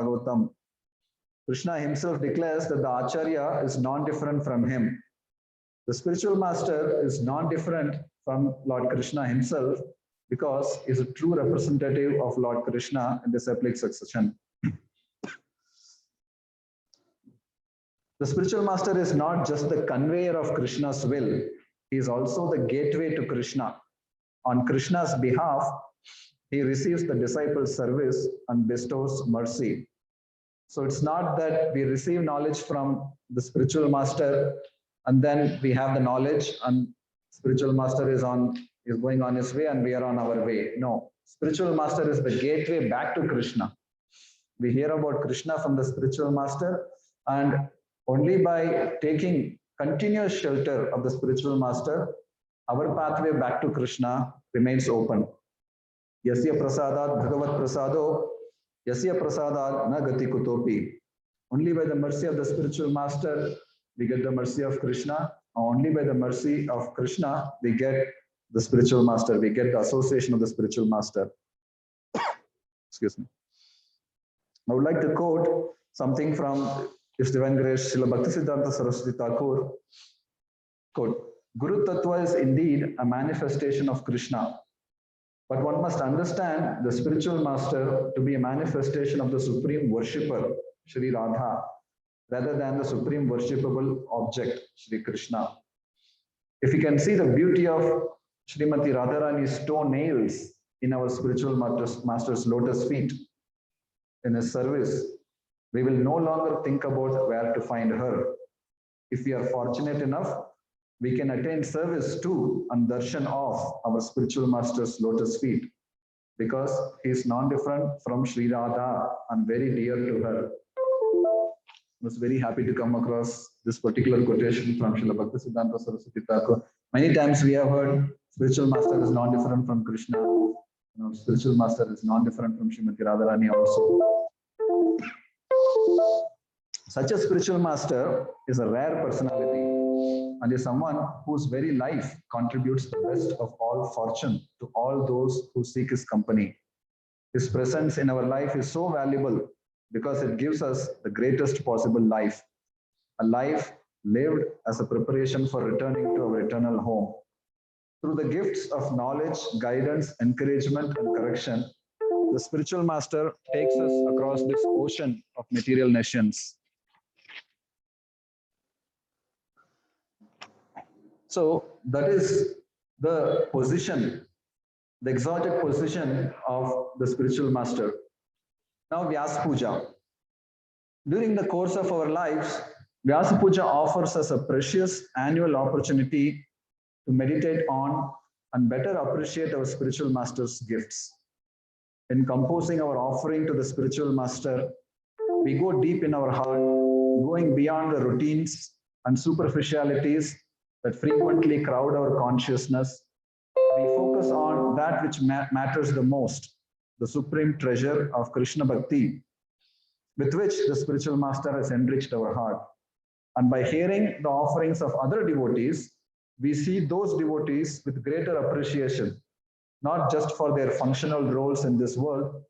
Bhagavatam. Krishna himself declares that the Acharya is non-different from him. The spiritual master is non-different from Lord Krishna himself because he is a true representative of Lord Krishna in the disciplic succession. The spiritual master is not just the conveyor of Krishna's will, he is also the gateway to Krishna. On Krishna's behalf, he receives the disciples' service and bestows mercy. So it's not that we receive knowledge from the spiritual master and then we have the knowledge and spiritual master is going on his way and we are on our way. No, spiritual master is the gateway back to Krishna. We hear about Krishna from the spiritual master, and only by taking continuous shelter of the spiritual master, our pathway back to Krishna remains open. Yasya prasadat bhagavat prasado, yasya prasadat na gati kutopi. Only by the mercy of the spiritual master, we get the mercy of Krishna. Only by the mercy of Krishna, we get the spiritual master. We get the association of the spiritual master. Excuse me. I would like to quote something from His Divine Grace Srila Bhaktisiddhanta Saraswati Thakur. Quote, Guru Tattva is indeed a manifestation of Krishna. But one must understand the spiritual master to be a manifestation of the supreme worshipper, Sri Radha, rather than the supreme worshipable object, Sri Krishna. If you can see the beauty of Srimati Radharani's toe nails in our spiritual master's lotus feet in his service, we will no longer think about where to find her. If we are fortunate enough, we can attain service to and darshan of our spiritual master's lotus feet because he is non-different from Sri Radha and very dear to her. I was very happy to come across this particular quotation from Srila Bhaktisiddhanta Saraswati Thakur. Many times we have heard spiritual master is non-different from Krishna. Spiritual master is non-different from Srimati Radharani also. Such a spiritual master is a rare personality and is someone whose very life contributes the best of all fortune to all those who seek his company. His presence in our life is so valuable because it gives us the greatest possible life, a life lived as a preparation for returning to our eternal home. Through the gifts of knowledge, guidance, encouragement, and correction, the spiritual master takes us across this ocean of material nations. So that is the position, the exalted position of the spiritual master. Now Vyasa Puja. During the course of our lives, Vyasa Puja offers us a precious annual opportunity to meditate on and better appreciate our spiritual master's gifts. In composing our offering to the spiritual master, we go deep in our heart, going beyond the routines and superficialities that frequently crowd our consciousness. We focus on that which matters the most, the supreme treasure of Krishna Bhakti, with which the spiritual master has enriched our heart. And by hearing the offerings of other devotees, we see those devotees with greater appreciation, not just for their functional roles in this world,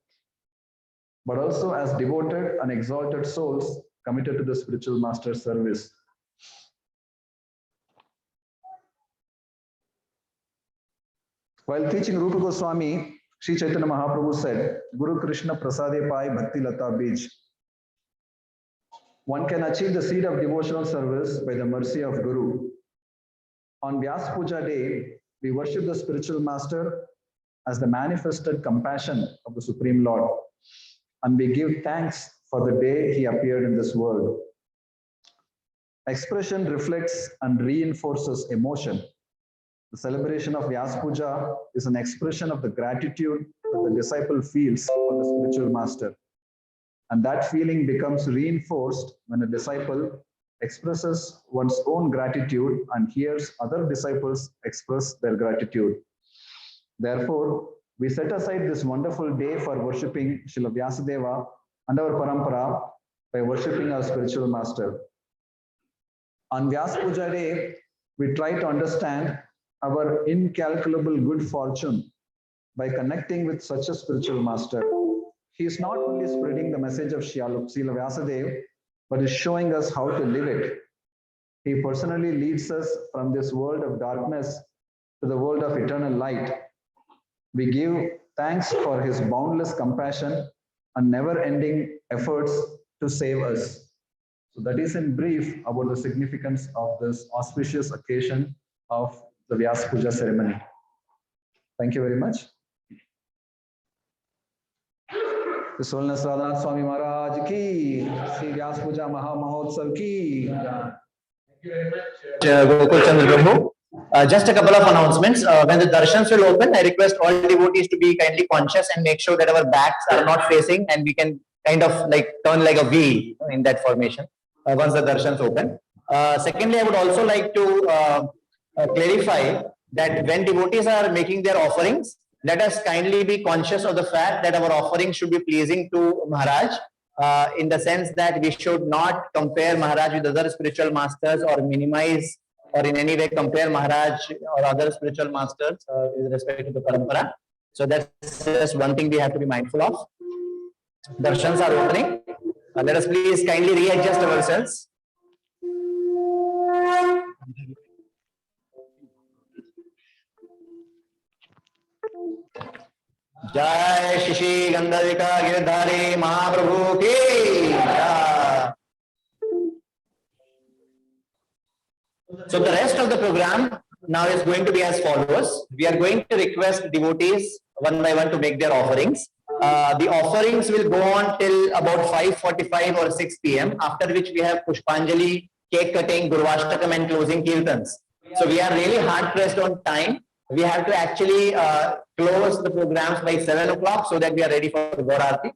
but also as devoted and exalted souls committed to the spiritual master's service. While teaching Rupa Goswami, Sri Chaitanya Mahaprabhu said, Guru Krishna Prasade Pai Bhakti Lata Bij. One can achieve the seed of devotional service by the mercy of Guru. On Vyasa Puja day, we worship the spiritual master as the manifested compassion of the Supreme Lord, and we give thanks for the day he appeared in this world. Expression reflects and reinforces emotion. The celebration of Vyasa Puja is an expression of the gratitude that the disciple feels for the spiritual master. And that feeling becomes reinforced when a disciple expresses one's own gratitude and hears other disciples express their gratitude. Therefore, we set aside this wonderful day for worshipping Srila Vyasadeva and our parampara by worshipping our spiritual master. On Vyasa Puja day, we try to understand our incalculable good fortune by connecting with such a spiritual master. he is not only spreading the message of Srila Vyasadeva, but is showing us how to live it. He personally leads us from this world of darkness to the world of eternal light. We give thanks for his boundless compassion and never-ending efforts to save us. So that is in brief about the significance of this auspicious occasion of the Vyas Puja ceremony. Thank you very much. His Holiness Radhanath Swami Maharaj ki, Sri Vyas Puja Maha Mahotsav ki. Thank you very much, Gokul Chandra Prabhu. Just a couple of announcements. When the darshans will open, I request all devotees to be kindly conscious and make sure that our backs are not facing and we can kind of like turn like a V in that formation once the darshans open. Secondly, I would also like to clarify that when devotees are making their offerings, let us kindly be conscious of the fact that our offering should be pleasing to Maharaj, in the sense that we should not compare Maharaj with other spiritual masters or minimize or in any way compare Maharaj or other spiritual masters with respect to the parampara. So that's just one thing we have to be mindful of. Darshans are opening. Let us please kindly readjust ourselves. Jai Shishi Gandharika Girdhari Mahaprabhu ki Jai. So the rest of the program now is going to be as follows. We are going to request devotees one by one to make their offerings. The offerings will go on till about 5:45 or 6 p.m. After which we have Pushpanjali, cake cutting, Gurvashtakam and closing Kirtans. So we are really hard pressed on time. We have to actually close the programs by 7 o'clock so that we are ready for the Gaur Aarti.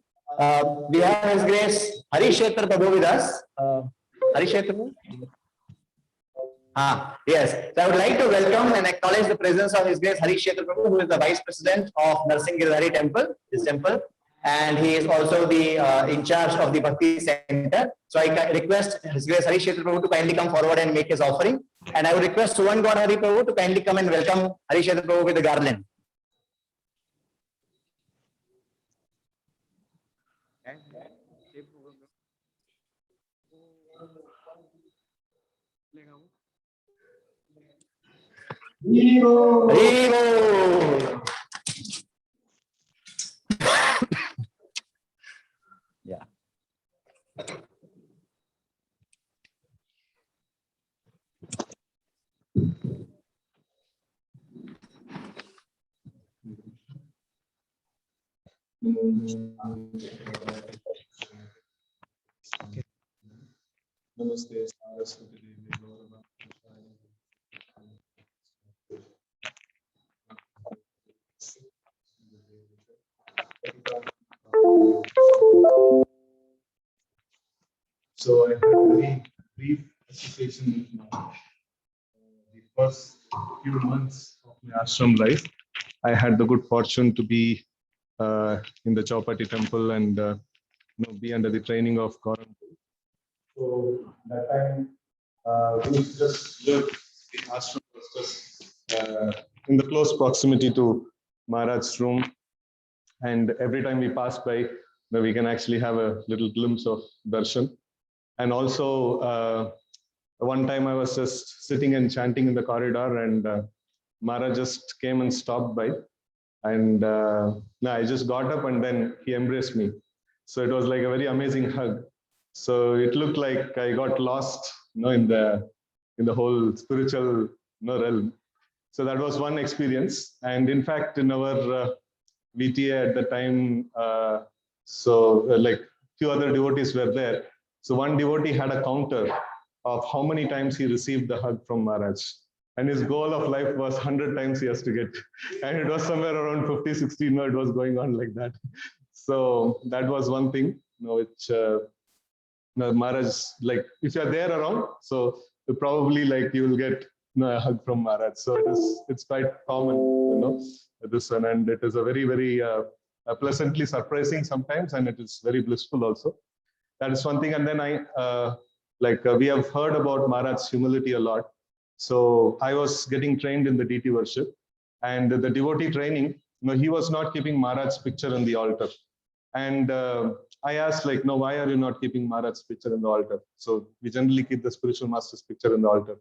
We have His Grace Hari Kshetra Prabhu with us. Hari Kshetra Prabhu? Yes. So I would like to welcome and acknowledge the presence of His Grace Hari Kshetra Prabhu, who is the Vice President of Narsingh Giridhari Temple, this temple, and he is also the in charge of the Bhakti Center. So I request His Grace Hari Kshetra Prabhu to kindly come forward and make his offering. And I would request Suvan God Hari Prabhu to kindly come and welcome Hari Kshetra Prabhu with the garland. Haribo. Yeah. Namaste, Saraswati Devi. So I had a very brief association with the first few months of my ashram life. I had the good fortune to be in the Chowpatty temple and be under the training of Gauranga. So that time we just lived, the ashram was just in the close proximity to Maharaj's room, and every time we pass by, we can actually have a little glimpse of darshan. And also, one time I was just sitting and chanting in the corridor, and Maharaj just came and stopped by, and I just got up, and then he embraced me. So it was like a very amazing hug. So it looked like I got lost, in the whole spiritual realm. So that was one experience. And in fact, in our VTA at the time, like few other devotees were there. So one devotee had a counter of how many times he received the hug from Maharaj. And his goal of life was 100 times he has to get. And it was somewhere around 50, 60, it was going on like that. So that was one thing, which Maharaj, like if you're there around, so probably like you will get a hug from Maharaj. So it's quite common, this one. And it is a very, very pleasantly surprising sometimes, and it is very blissful also. That is one thing. And then we have heard about Maharaj's humility a lot. So I was getting trained in the DT worship, and the devotee training, he was not keeping Maharaj's picture on the altar. And I asked, like, no, why are you not keeping Maharaj's picture in the altar? So we generally keep the spiritual master's picture in the altar.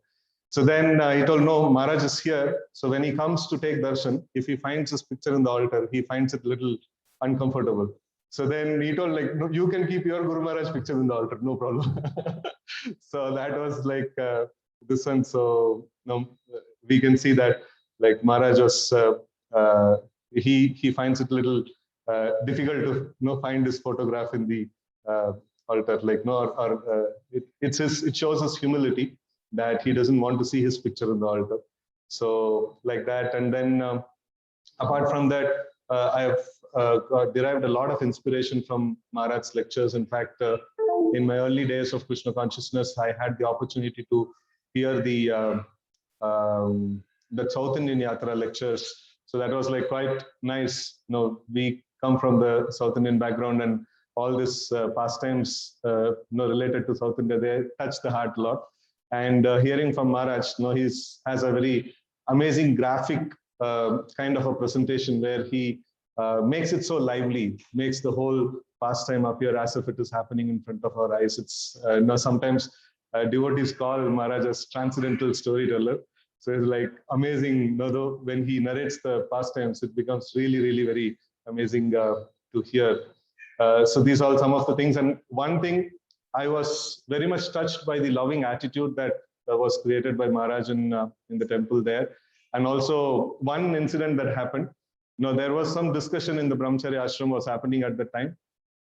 So then he told, no, Maharaj is here. So when he comes to take darshan, if he finds his picture in the altar, he finds it a little uncomfortable. So then he told, like, no, you can keep your Guru Maharaj picture in the altar, no problem. So that was like this one. So we can see that, like, Maharaj was, he finds it a little difficult to find his photograph in the altar, like, no, or it shows his humility that he doesn't want to see his picture in the altar. So like that. And then apart from that, I have derived a lot of inspiration from Maharaj's lectures. In fact, in my early days of Krishna consciousness, I had the opportunity to hear the South Indian Yatra lectures. So that was like quite nice. We come from the South Indian background, and all this pastimes related to South India, they touch the heart a lot. And hearing from Maharaj, he has a very amazing graphic kind of a presentation where he makes it so lively, makes the whole pastime appear as if it is happening in front of our eyes. It's sometimes devotees call Maharaj as transcendental storyteller. So it's like amazing. Though when he narrates the pastimes, it becomes really, really very amazing to hear. So these are some of the things. And one thing, I was very much touched by the loving attitude that was created by Maharaj in the temple there. And also one incident that happened, there was some discussion in the Brahmacharya ashram was happening at the time.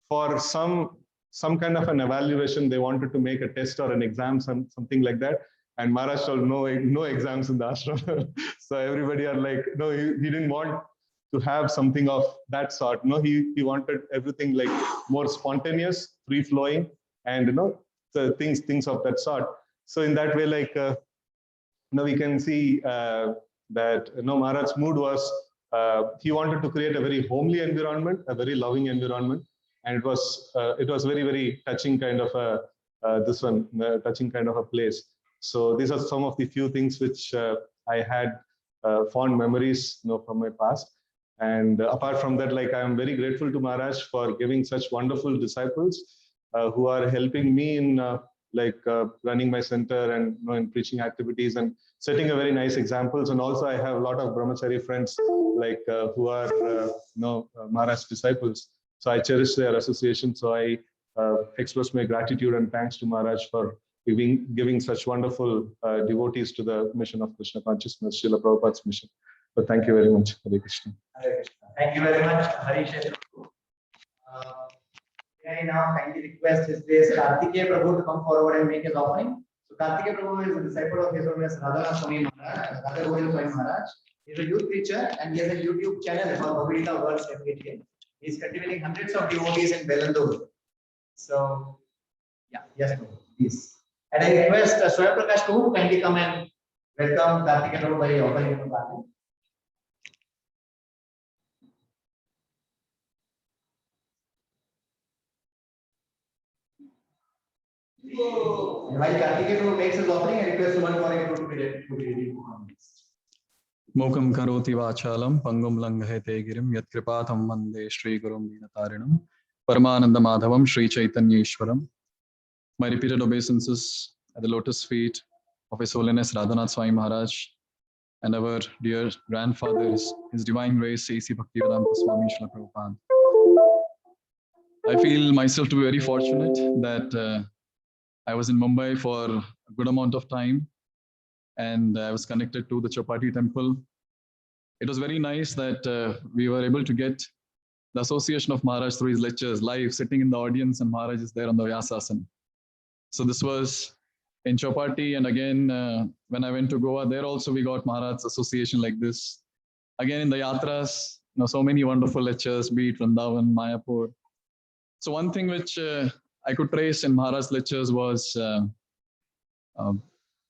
For some kind of an evaluation, they wanted to make a test or an exam, something like that. And Maharaj told no exams in the ashram. So everybody are like, no, he didn't want to have something of that sort. No, he wanted everything like more spontaneous, free flowing, and the things of that sort. So in that way, like we can see that Maharaj's mood was he wanted to create a very homely environment, a very loving environment, and it was very, very touching kind of a touching kind of a place. So these are some of the few things which I had fond memories from my past. And apart from that, like, I am very grateful to Maharaj for giving such wonderful disciples who are helping me in running my center and in preaching activities and setting a very nice examples. And also I have a lot of brahmachari friends like who are Maharaj disciples. So I cherish their association. So I express my gratitude and thanks to Maharaj for giving such wonderful devotees to the mission of Krishna consciousness, Srila Prabhupada's mission. But thank you very much. Hare Krishna. Hare Krishna. Thank you very much, Harish. I now kindly request His Grace Kartikeya Prabhu to come forward and make his offering. So Kartikeya Prabhu is a disciple of His Holiness Radhanath Swami Maharaj, Radha Govinda Swami Maharaj. He is a youth preacher and he has a YouTube channel called Bhagavad World Separately. He is cultivating hundreds of devotees in Bellandur. So, yeah, yes, Prabhu, please. And I request Swayam Prakash Prabhu to kindly come and welcome Kartikeya Prabhu by offering him a garland. And while Kartikeya Prabhu makes his offering, I request one more Prabhu to be ready to come. Mukam karoti vachalam pangum langhete girim yat kripatham vande Shri Gurum Dinatarinam Paramananda Madhavam Shri Chaitanya Ishwaram. My repeated obeisances at the lotus feet of His Holiness Radhanath Swami Maharaj and our dear grandfather, His Divine Grace A.C. Bhaktivedanta Swami Srila Prabhupada. I feel myself to be very fortunate that I was in Mumbai for a good amount of time and I was connected to the Chowpatty temple. It was very nice that we were able to get the association of Maharaj through his lectures live, sitting in the audience, and Maharaj is there on the Vyasasana. So this was in Chowpatty, and again when I went to Goa, there also we got Maharaj's association like this. Again in the Yatras, so many wonderful lectures, be it Vrindavan, Mayapur. So one thing which I could trace in Maharaj's lectures was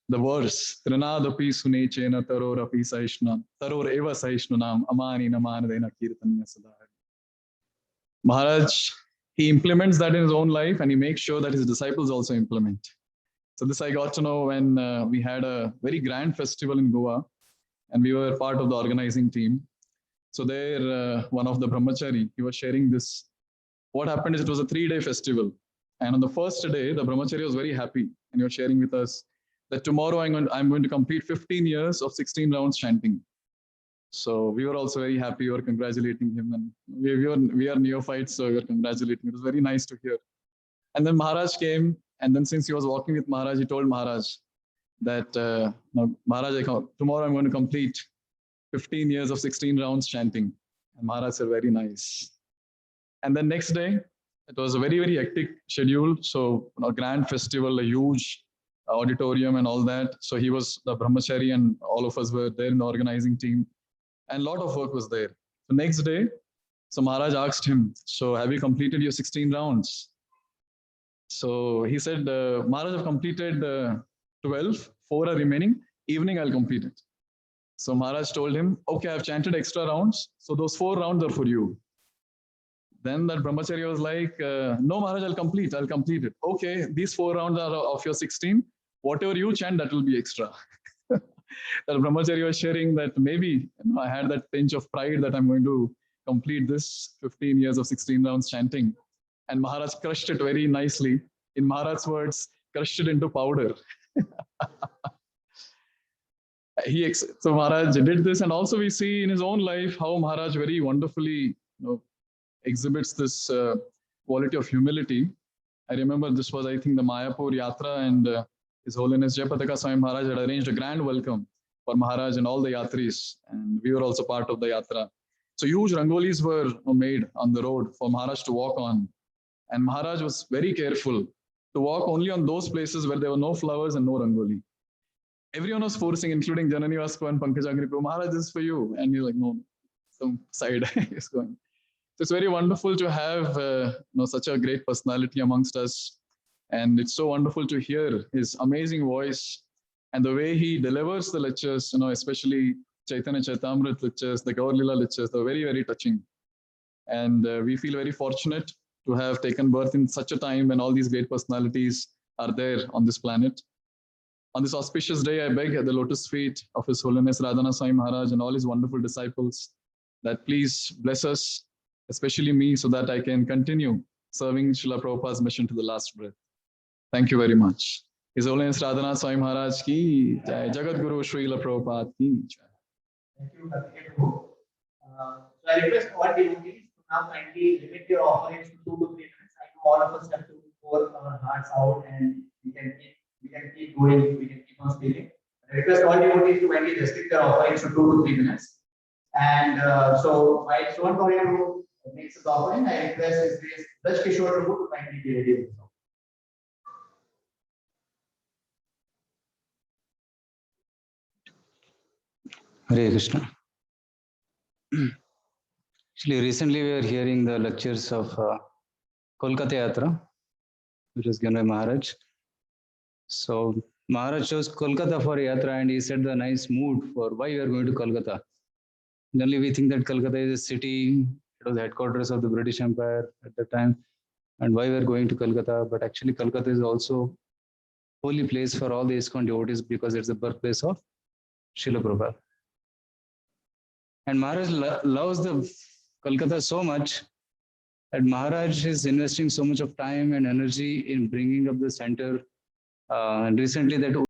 the verse Trinadapi Sunechena Taror Api Saishna Taror Eva Saishnunam Amani Namanadena Kirtanya Sadhari. Maharaj, he implements that in his own life and he makes sure that his disciples also implement. So this I got to know when we had a very grand festival in Goa and we were part of the organizing team. So there one of the brahmachari, he was sharing this what happened is it was a 3-day festival. And on the first day, the brahmachari was very happy, and he was sharing with us that tomorrow I'm going to complete 15 years of 16 rounds chanting. So we were also very happy. We were congratulating him, and we are neophytes, so we were congratulating. It was very nice to hear. And then Maharaj came, and then since he was walking with Maharaj, he told Maharaj that no, Maharaj, tomorrow I'm going to complete 15 years of 16 rounds chanting. And Maharaj said, very nice. And then next day, it was a very, very hectic schedule. So a grand festival, a huge auditorium and all that. So he was the brahmachari and all of us were there in the organizing team. And a lot of work was there. So next day, so Maharaj asked him, so have you completed your 16 rounds? So he said, Maharaj, have completed 12, 4 are remaining. Evening, I'll complete it. So Maharaj told him, okay, I've chanted extra rounds. So those 4 rounds are for you. Then that brahmachari was like, no, Maharaj, I'll complete it. Okay, these 4 rounds are of your 16. Whatever you chant, that will be extra. That brahmachari was sharing that maybe I had that pinch of pride that I'm going to complete this 15 years of 16 rounds chanting. And Maharaj crushed it very nicely. In Maharaj's words, crushed it into powder. So Maharaj did this, and also we see in his own life how Maharaj very wonderfully exhibits this quality of humility. I remember this was, I think, the Mayapur Yatra, and His Holiness Jayapataka Swami Maharaj had arranged a grand welcome for Maharaj and all the Yatris, and we were also part of the Yatra. So huge rangolis were made on the road for Maharaj to walk on, and Maharaj was very careful to walk only on those places where there were no flowers and no rangoli. Everyone was forcing, including Janani Vasko and Pankaj Agri, Maharaj, this is for you. And he's like, no, some side is going. So it's very wonderful to have such a great personality amongst us. And it's so wonderful to hear his amazing voice and the way he delivers the lectures, especially Chaitanya Chaitamrit lectures, the Gaur Lila lectures, they're very, very touching. And we feel very fortunate to have taken birth in such a time when all these great personalities are there on this planet. On this auspicious day, I beg at the lotus feet of His Holiness Radhana Swami Maharaj and all his wonderful disciples that please bless us, especially me, so that I can continue serving Srila Prabhupada's mission to the last breath. Thank you very much. His Holiness Radhana Swami Maharaj ki jai, Jagat Guru Srila Prabhupada ki jai. Thank you, Karthikeya Prabhu. So I request all devotees to now kindly limit your offerings to 2 to 3 minutes. I know all of us have to pour our hearts out, and we can keep going, we can keep on speaking. I request all devotees to kindly restrict their offerings to 2 to 3 minutes. And so while Swan Prabhu makes his offering, I request His Grace Braj Kishore Prabhu to kindly be ready with his offering. Hare Krishna. Actually, recently we were hearing the lectures of Kolkata Yatra, which was given by Maharaj. So Maharaj chose Kolkata for Yatra, and he set the nice mood for why we are going to Kolkata. Generally, we think that Kolkata is a city, it was headquarters of the British Empire at the time, and why we are going to Kolkata. But actually, Kolkata is also a holy place for all the ISKCON devotees because it's the birthplace of Srila Prabhupada. And Maharaj loves the Kolkata so much that Maharaj is investing so much of time and energy in bringing up the center. And recently that